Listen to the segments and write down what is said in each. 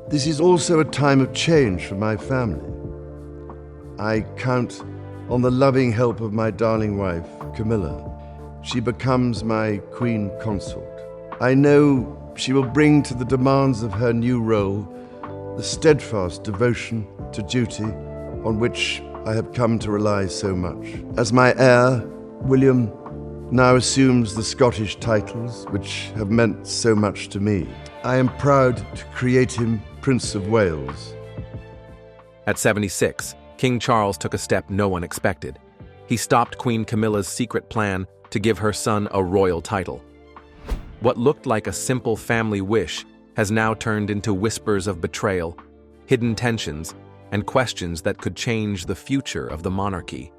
This is also a time of change for my family. I count on the loving help of my darling wife, Camilla. She becomes my queen consort. I know she will bring to the demands of her new role the steadfast devotion to duty on which I have come to rely so much. As my heir, William now assumes the Scottish titles which have meant so much to me. I am proud to create him Prince of Wales. At 76, King Charles took a step no one expected. He stopped Queen Camilla's secret plan to give her son a royal title. What looked like a simple family wish has now turned into whispers of betrayal, hidden tensions, and questions that could change the future of the monarchy.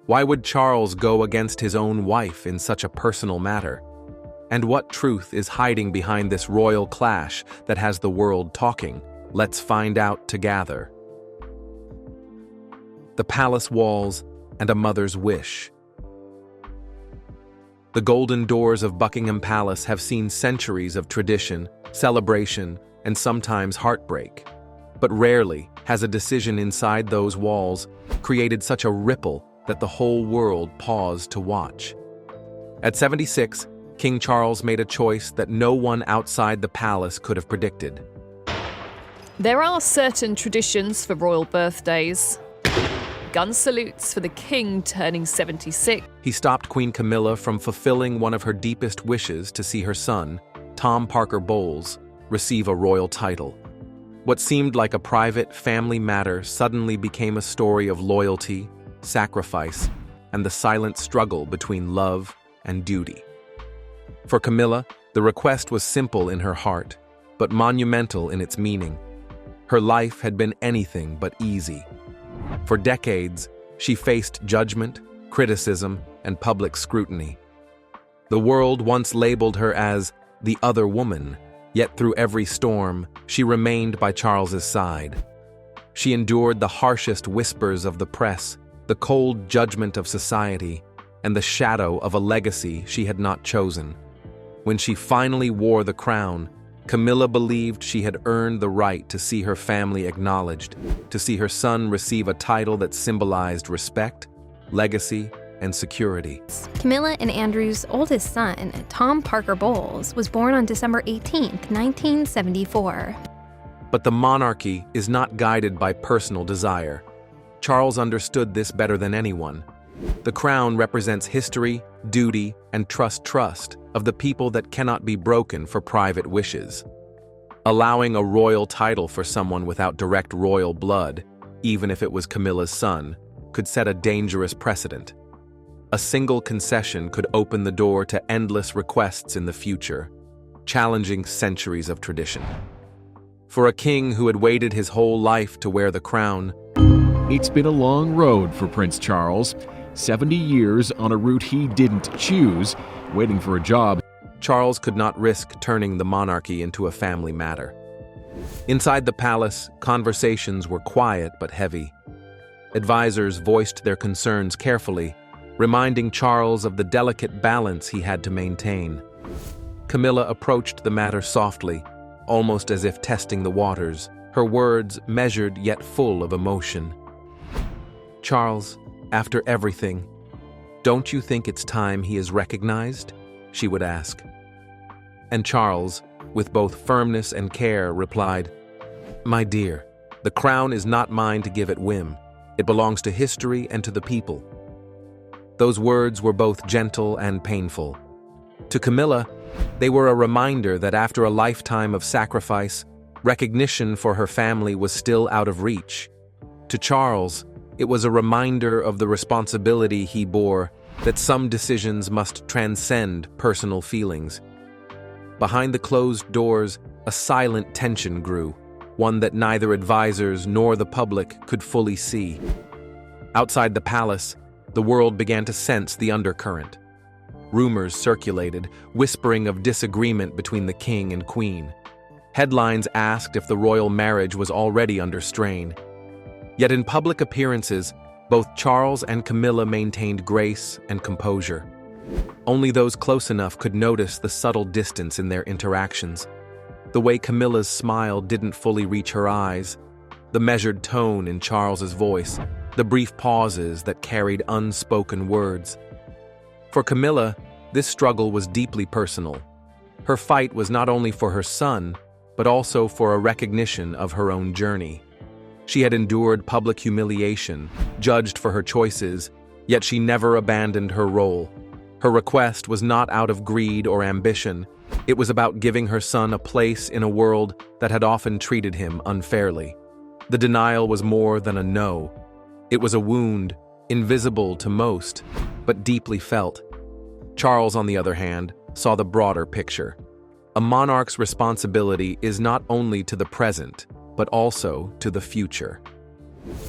Why would Charles go against his own wife in such a personal matter? And what truth is hiding behind this royal clash that has the world talking? Let's find out together. The palace walls and a mother's wish. The golden doors of Buckingham Palace have seen centuries of tradition, celebration, and sometimes heartbreak. But rarely has a decision inside those walls created such a ripple that the whole world paused to watch. At 76, King Charles made a choice that no one outside the palace could have predicted. There are certain traditions for royal birthdays. Gun salutes for the king turning 76. He stopped Queen Camilla from fulfilling one of her deepest wishes to see her son, Tom Parker Bowles, receive a royal title. What seemed like a private family matter suddenly became a story of loyalty, sacrifice, and the silent struggle between love and duty. For Camilla, the request was simple in her heart, but monumental in its meaning. Her life had been anything but easy. For decades, she faced judgment, criticism, and public scrutiny. The world once labeled her as the other woman, yet through every storm, she remained by Charles's side. She endured the harshest whispers of the press, the cold judgment of society, and the shadow of a legacy she had not chosen. When she finally wore the crown, Camilla believed she had earned the right to see her family acknowledged, to see her son receive a title that symbolized respect, legacy, and security. Camilla and Andrew's oldest son, Tom Parker Bowles, was born on December 18, 1974. But the monarchy is not guided by personal desire. Charles understood this better than anyone. The crown represents history, duty, and trust of the people that cannot be broken for private wishes. Allowing a royal title for someone without direct royal blood, even if it was Camilla's son, could set a dangerous precedent. A single concession could open the door to endless requests in the future, challenging centuries of tradition. For a king who had waited his whole life to wear the crown, it's been a long road for Prince Charles. 70 years on a route he didn't choose, waiting for a job. Charles could not risk turning the monarchy into a family matter. Inside the palace, conversations were quiet but heavy. Advisors voiced their concerns carefully, reminding Charles of the delicate balance he had to maintain. Camilla approached the matter softly, almost as if testing the waters, her words measured yet full of emotion. "Charles, after everything, don't you think it's time he is recognized?" she would ask. And Charles, with both firmness and care, replied, "My dear, the crown is not mine to give at whim. It belongs to history and to the people." Those words were both gentle and painful. To Camilla, they were a reminder that after a lifetime of sacrifice, recognition for her family was still out of reach. To Charles, it was a reminder of the responsibility he bore, that some decisions must transcend personal feelings. Behind the closed doors, a silent tension grew, one that neither advisors nor the public could fully see. Outside the palace, the world began to sense the undercurrent. Rumors circulated, whispering of disagreement between the king and queen. Headlines asked if the royal marriage was already under strain. Yet in public appearances, both Charles and Camilla maintained grace and composure. Only those close enough could notice the subtle distance in their interactions. The way Camilla's smile didn't fully reach her eyes, the measured tone in Charles's voice, the brief pauses that carried unspoken words. For Camilla, this struggle was deeply personal. Her fight was not only for her son, but also for a recognition of her own journey. She had endured public humiliation, judged for her choices, yet she never abandoned her role. Her request was not out of greed or ambition. It was about giving her son a place in a world that had often treated him unfairly. The denial was more than a no. It was a wound, invisible to most, but deeply felt. Charles, on the other hand, saw the broader picture. A monarch's responsibility is not only to the present, but also to the future.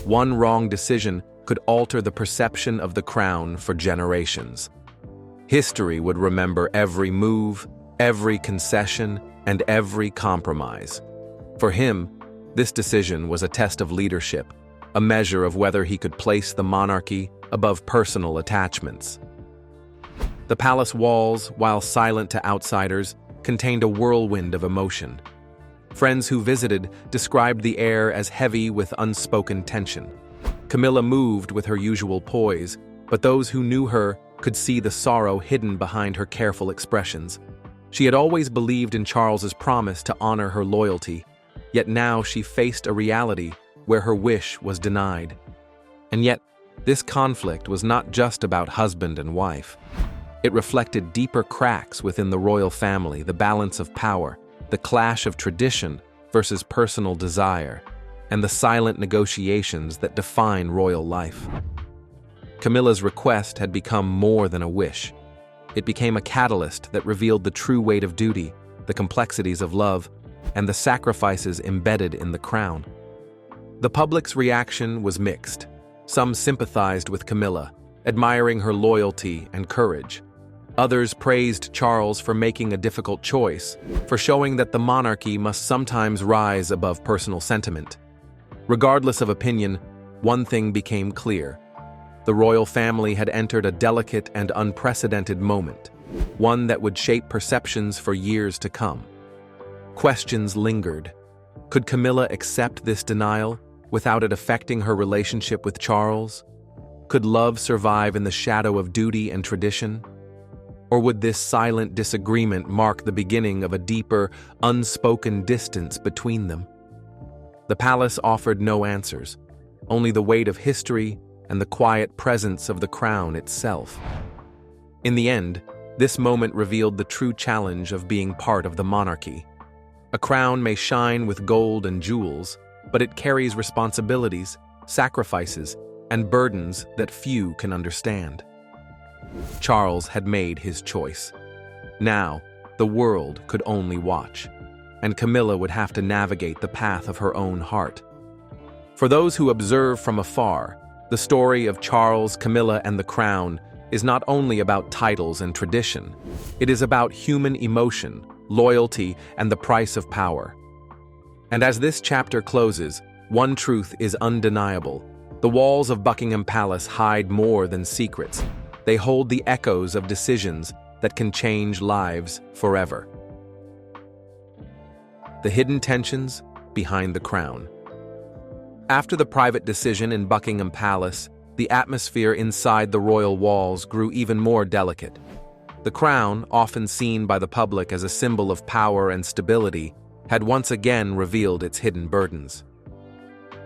One wrong decision could alter the perception of the crown for generations. History would remember every move, every concession, and every compromise. For him, this decision was a test of leadership, a measure of whether he could place the monarchy above personal attachments. The palace walls, while silent to outsiders, contained a whirlwind of emotion. Friends who visited described the air as heavy with unspoken tension. Camilla moved with her usual poise, but those who knew her could see the sorrow hidden behind her careful expressions. She had always believed in Charles's promise to honor her loyalty, yet now she faced a reality where her wish was denied. And yet, this conflict was not just about husband and wife. It reflected deeper cracks within the royal family, the balance of power, the clash of tradition versus personal desire, and the silent negotiations that define royal life. Camilla's request had become more than a wish. It became a catalyst that revealed the true weight of duty, the complexities of love, and the sacrifices embedded in the crown. The public's reaction was mixed. Some sympathized with Camilla, admiring her loyalty and courage. Others praised Charles for making a difficult choice, for showing that the monarchy must sometimes rise above personal sentiment. Regardless of opinion, one thing became clear. The royal family had entered a delicate and unprecedented moment, one that would shape perceptions for years to come. Questions lingered. Could Camilla accept this denial without it affecting her relationship with Charles? Could love survive in the shadow of duty and tradition? Or would this silent disagreement mark the beginning of a deeper, unspoken distance between them? The palace offered no answers, only the weight of history and the quiet presence of the crown itself. In the end, this moment revealed the true challenge of being part of the monarchy. A crown may shine with gold and jewels, but it carries responsibilities, sacrifices, and burdens that few can understand. Charles had made his choice. Now, the world could only watch, and Camilla would have to navigate the path of her own heart. For those who observe from afar, the story of Charles, Camilla, and the crown is not only about titles and tradition. It is about human emotion, loyalty, and the price of power. And as this chapter closes, one truth is undeniable. The walls of Buckingham Palace hide more than secrets. They hold the echoes of decisions that can change lives forever. The hidden tensions behind the crown. After the private decision in Buckingham Palace, the atmosphere inside the royal walls grew even more delicate. The crown, often seen by the public as a symbol of power and stability, had once again revealed its hidden burdens.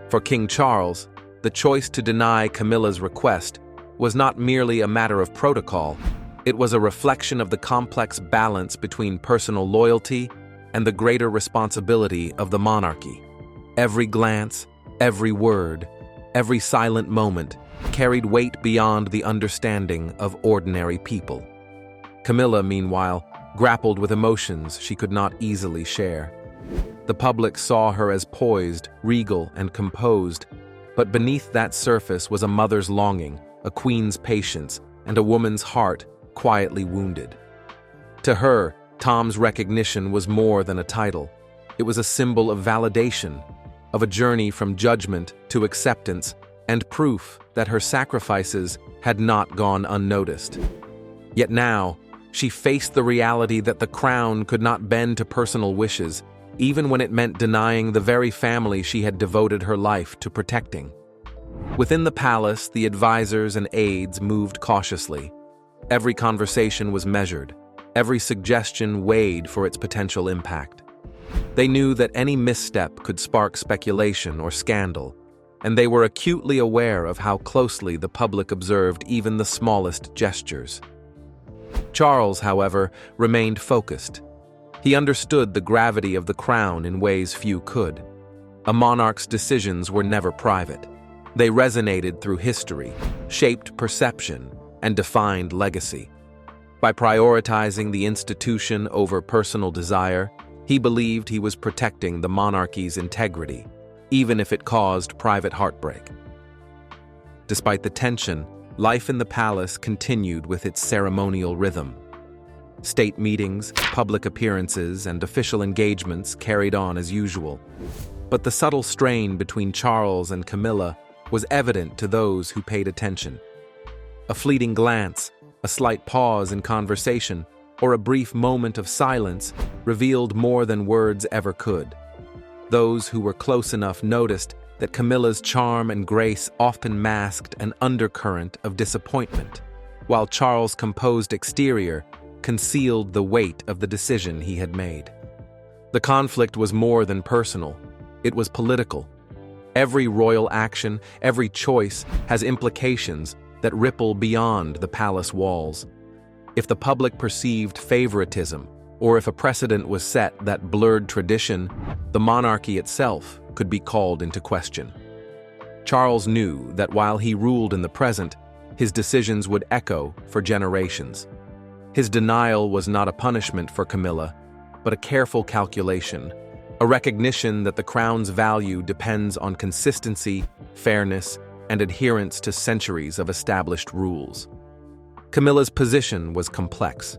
For King Charles, the choice to deny Camilla's request was not merely a matter of protocol. It was a reflection of the complex balance between personal loyalty and the greater responsibility of the monarchy. Every glance, every word, every silent moment carried weight beyond the understanding of ordinary people. Camilla, meanwhile, grappled with emotions she could not easily share. The public saw her as poised, regal, and composed, but beneath that surface was a mother's longing, a queen's patience, and a woman's heart quietly wounded. To her, Tom's recognition was more than a title. It was a symbol of validation, of a journey from judgment to acceptance, and proof that her sacrifices had not gone unnoticed. Yet now, she faced the reality that the crown could not bend to personal wishes. even when it meant denying the very family she had devoted her life to protecting. Within the palace, the advisors and aides moved cautiously. Every conversation was measured, every suggestion weighed for its potential impact. They knew that any misstep could spark speculation or scandal, and they were acutely aware of how closely the public observed even the smallest gestures. Charles, however, remained focused. He understood the gravity of the crown in ways few could. A monarch's decisions were never private. They resonated through history, shaped perception, and defined legacy. By prioritizing the institution over personal desire, he believed he was protecting the monarchy's integrity, even if it caused private heartbreak. Despite the tension, life in the palace continued with its ceremonial rhythm. State meetings, public appearances, and official engagements carried on as usual. But the subtle strain between Charles and Camilla was evident to those who paid attention. A fleeting glance, a slight pause in conversation, or a brief moment of silence revealed more than words ever could. Those who were close enough noticed that Camilla's charm and grace often masked an undercurrent of disappointment, while Charles' composed exterior concealed the weight of the decision he had made. The conflict was more than personal, it was political. Every royal action, every choice has implications that ripple beyond the palace walls. If the public perceived favoritism, or if a precedent was set that blurred tradition, the monarchy itself could be called into question. Charles knew that while he ruled in the present, his decisions would echo for generations. His denial was not a punishment for Camilla, but a careful calculation, a recognition that the crown's value depends on consistency, fairness, and adherence to centuries of established rules. Camilla's position was complex.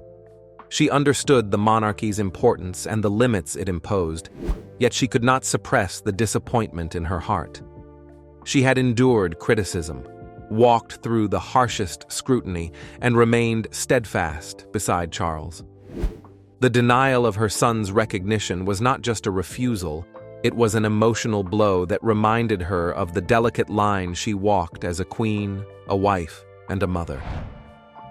She understood the monarchy's importance and the limits it imposed, yet she could not suppress the disappointment in her heart. She had endured criticism, walked through the harshest scrutiny, and remained steadfast beside Charles. The denial of her son's recognition was not just a refusal, it was an emotional blow that reminded her of the delicate line she walked as a queen, a wife, and a mother.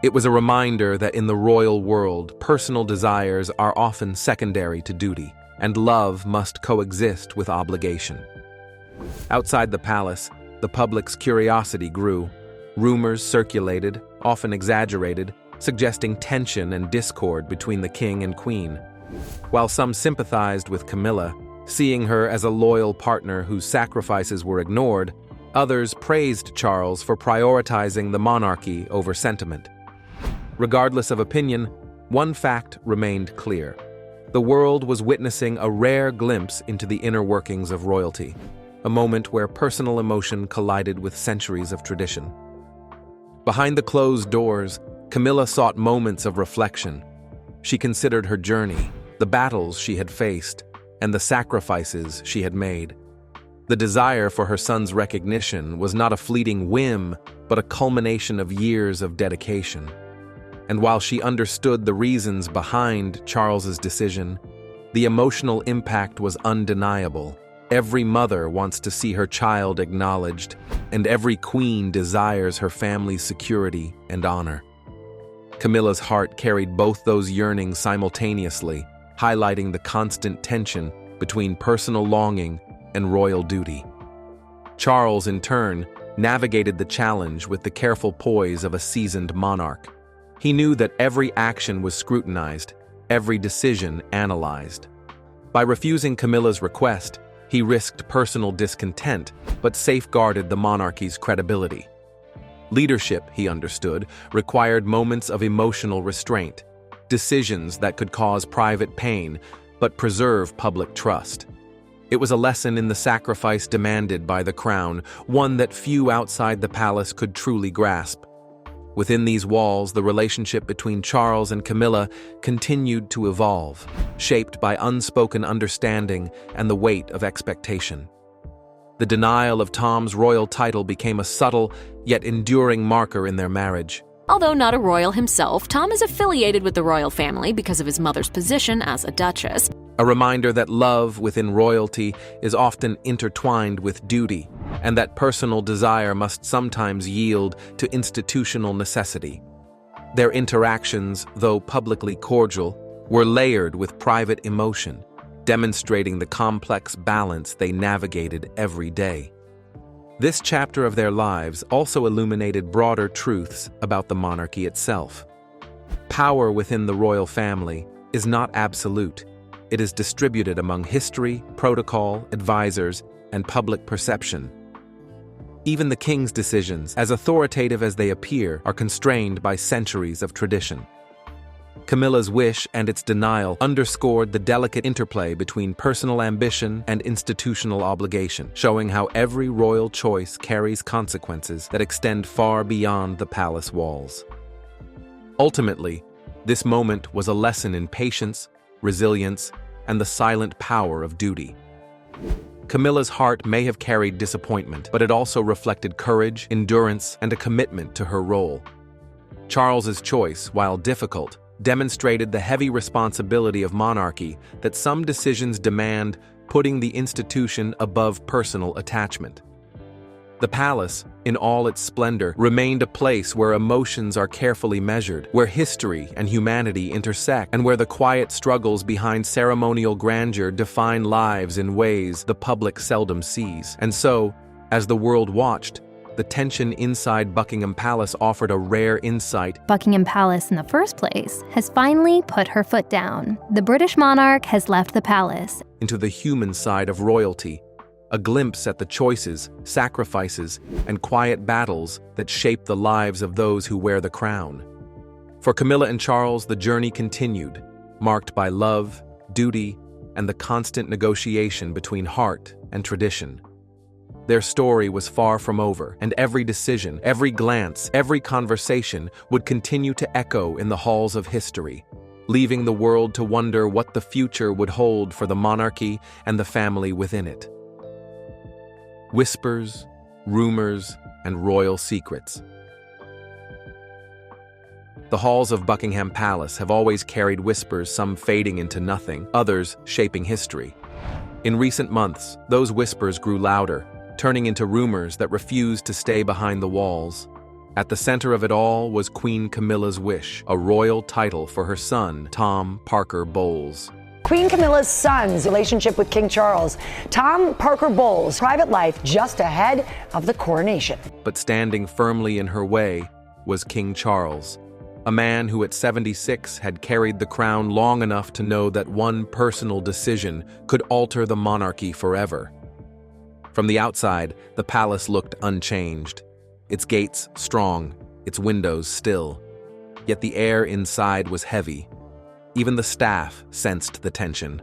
It was a reminder that in the royal world, personal desires are often secondary to duty, and love must coexist with obligation. Outside the palace, the public's curiosity grew. Rumors circulated, often exaggerated, suggesting tension and discord between the king and queen. While some sympathized with Camilla, seeing her as a loyal partner whose sacrifices were ignored, others praised Charles for prioritizing the monarchy over sentiment. Regardless of opinion, one fact remained clear. The world was witnessing a rare glimpse into the inner workings of royalty, a moment where personal emotion collided with centuries of tradition. Behind the closed doors, Camilla sought moments of reflection. She considered her journey, the battles she had faced, and the sacrifices she had made. The desire for her son's recognition was not a fleeting whim, but a culmination of years of dedication. And while she understood the reasons behind Charles's decision, the emotional impact was undeniable. Every mother wants to see her child acknowledged, and every queen desires her family's security and honor. Camilla's heart carried both those yearnings simultaneously, highlighting the constant tension between personal longing and royal duty. Charles, in turn, navigated the challenge with the careful poise of a seasoned monarch. He knew that every action was scrutinized, every decision analyzed. By refusing Camilla's request, he risked personal discontent, but safeguarded the monarchy's credibility. Leadership, he understood, required moments of emotional restraint, decisions that could cause private pain, but preserve public trust. It was a lesson in the sacrifice demanded by the crown, one that few outside the palace could truly grasp. Within these walls, the relationship between Charles and Camilla continued to evolve, shaped by unspoken understanding and the weight of expectation. The denial of Tom's royal title became a subtle, yet enduring marker in their marriage. Although not a royal himself, Tom is affiliated with the royal family because of his mother's position as a duchess. a reminder that love within royalty is often intertwined with duty, and that personal desire must sometimes yield to institutional necessity. Their interactions, though publicly cordial, were layered with private emotion, demonstrating the complex balance they navigated every day. This chapter of their lives also illuminated broader truths about the monarchy itself. Power within the royal family is not absolute. It is distributed among history, protocol, advisors, and public perception. Even the king's decisions, as authoritative as they appear, are constrained by centuries of tradition. Camilla's wish and its denial underscored the delicate interplay between personal ambition and institutional obligation, showing how every royal choice carries consequences that extend far beyond the palace walls. Ultimately, this moment was a lesson in patience, resilience, and the silent power of duty. Camilla's heart may have carried disappointment, but it also reflected courage, endurance, and a commitment to her role. Charles's choice, while difficult, demonstrated the heavy responsibility of monarchy that some decisions demand putting the institution above personal attachment. The palace, in all its splendor, remained a place where emotions are carefully measured, where history and humanity intersect, and where the quiet struggles behind ceremonial grandeur define lives in ways the public seldom sees. And so, as the world watched, the tension inside Buckingham Palace offered a rare insight. Buckingham Palace, in the first place, has finally put her foot down. The British monarch has left the palace. Into the human side of royalty, a glimpse at the choices, sacrifices, and quiet battles that shape the lives of those who wear the crown. For Camilla and Charles, the journey continued, marked by love, duty, and the constant negotiation between heart and tradition. Their story was far from over, and every decision, every glance, every conversation would continue to echo in the halls of history, leaving the world to wonder what the future would hold for the monarchy and the family within it. Whispers, rumors, and royal secrets. The halls of Buckingham Palace have always carried whispers, some fading into nothing, others shaping history. In recent months, those whispers grew louder, turning into rumors that refused to stay behind the walls. At the center of it all was Queen Camilla's wish, a royal title for her son, Tom Parker Bowles. Queen Camilla's son's relationship with King Charles, Tom Parker Bowles' private life just ahead of the coronation. But standing firmly in her way was King Charles, a man who at 76 had carried the crown long enough to know that one personal decision could alter the monarchy forever. From the outside, the palace looked unchanged, its gates strong, its windows still. Yet the air inside was heavy. Even the staff sensed the tension.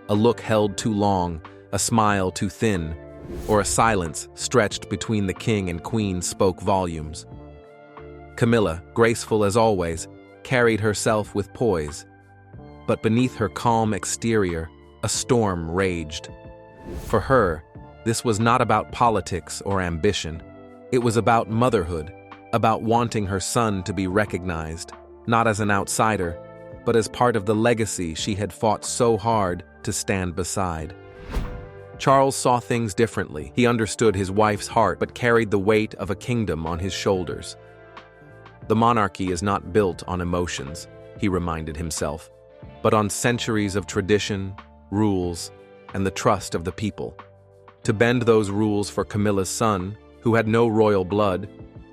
A look held too long, a smile too thin, or a silence stretched between the king and queen spoke volumes. Camilla, graceful as always, carried herself with poise. But beneath her calm exterior, a storm raged. For her, this was not about politics or ambition. It was about motherhood, about wanting her son to be recognized, not as an outsider, but as part of the legacy she had fought so hard to stand beside. Charles saw things differently. He understood his wife's heart, but carried the weight of a kingdom on his shoulders. The monarchy is not built on emotions, he reminded himself, but on centuries of tradition, rules, and the trust of the people. To bend those rules for Camilla's son, who had no royal blood,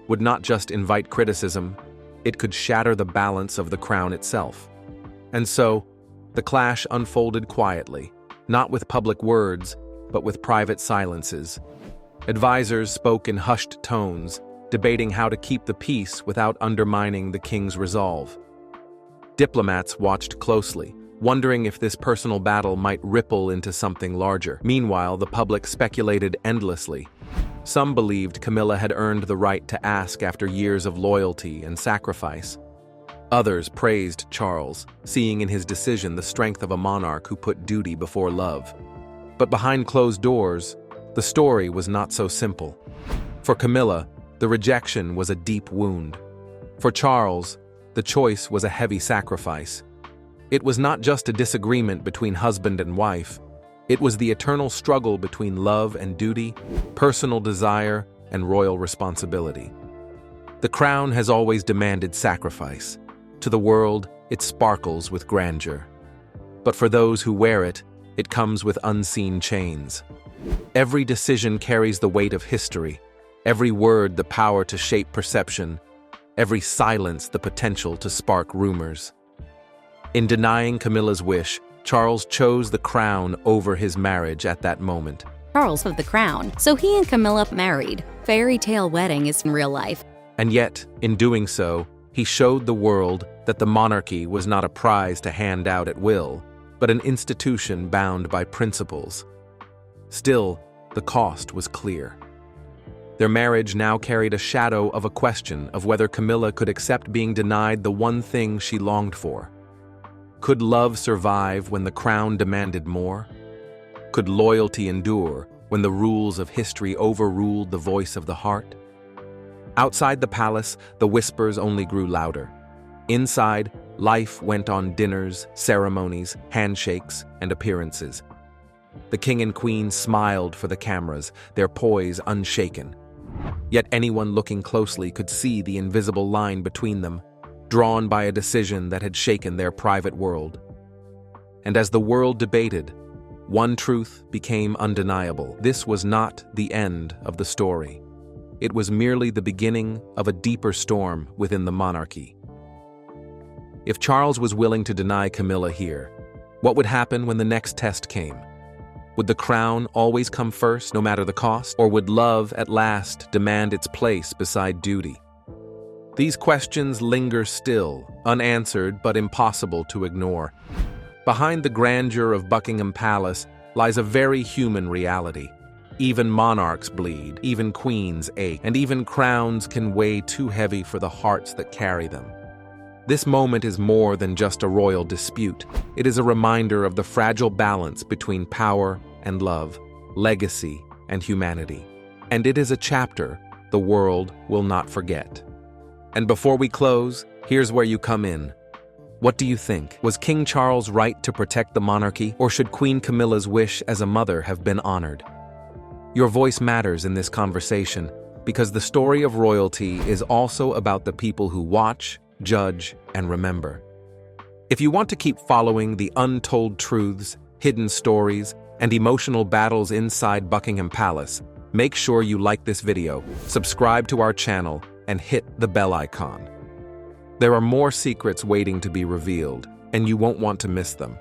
would not just invite criticism, it could shatter the balance of the crown itself. And so, the clash unfolded quietly, not with public words, but with private silences. Advisors spoke in hushed tones, debating how to keep the peace without undermining the king's resolve. Diplomats watched closely, wondering if this personal battle might ripple into something larger. Meanwhile, the public speculated endlessly. Some believed Camilla had earned the right to ask after years of loyalty and sacrifice. Others praised Charles, seeing in his decision the strength of a monarch who put duty before love. But behind closed doors, the story was not so simple. For Camilla, the rejection was a deep wound. For Charles, the choice was a heavy sacrifice. It was not just a disagreement between husband and wife. It was the eternal struggle between love and duty, personal desire and royal responsibility. The crown has always demanded sacrifice. To the world, it sparkles with grandeur. But for those who wear it, it comes with unseen chains. Every decision carries the weight of history, every word the power to shape perception, every silence the potential to spark rumors. In denying Camilla's wish, Charles chose the crown over his marriage at that moment. Charles of the crown, so he and Camilla married. Fairy tale wedding is in real life. And yet, in doing so, he showed the world that the monarchy was not a prize to hand out at will, but an institution bound by principles. Still, the cost was clear. Their marriage now carried a shadow of a question of whether Camilla could accept being denied the one thing she longed for. Could love survive when the crown demanded more? Could loyalty endure when the rules of history overruled the voice of the heart? Outside the palace, the whispers only grew louder. Inside, life went on dinners, ceremonies, handshakes, and appearances. The king and queen smiled for the cameras, their poise unshaken. Yet anyone looking closely could see the invisible line between them, drawn by a decision that had shaken their private world. And as the world debated, one truth became undeniable. This was not the end of the story. It was merely the beginning of a deeper storm within the monarchy. If Charles was willing to deny Camilla here, what would happen when the next test came? Would the crown always come first, no matter the cost? Or would love at last demand its place beside duty? These questions linger still, unanswered but impossible to ignore. Behind the grandeur of Buckingham Palace lies a very human reality. Even monarchs bleed, even queens ache, and even crowns can weigh too heavy for the hearts that carry them. This moment is more than just a royal dispute. It is a reminder of the fragile balance between power and love, legacy and humanity. And it is a chapter the world will not forget. And before we close, here's where you come in. What do you think? Was King Charles right to protect the monarchy, or should Queen Camilla's wish as a mother have been honored? Your voice matters in this conversation, because the story of royalty is also about the people who watch, judge, and remember. If you want to keep following the untold truths, hidden stories, and emotional battles inside Buckingham Palace, make sure you like this video, subscribe to our channel, and hit the bell icon. There are more secrets waiting to be revealed, and you won't want to miss them.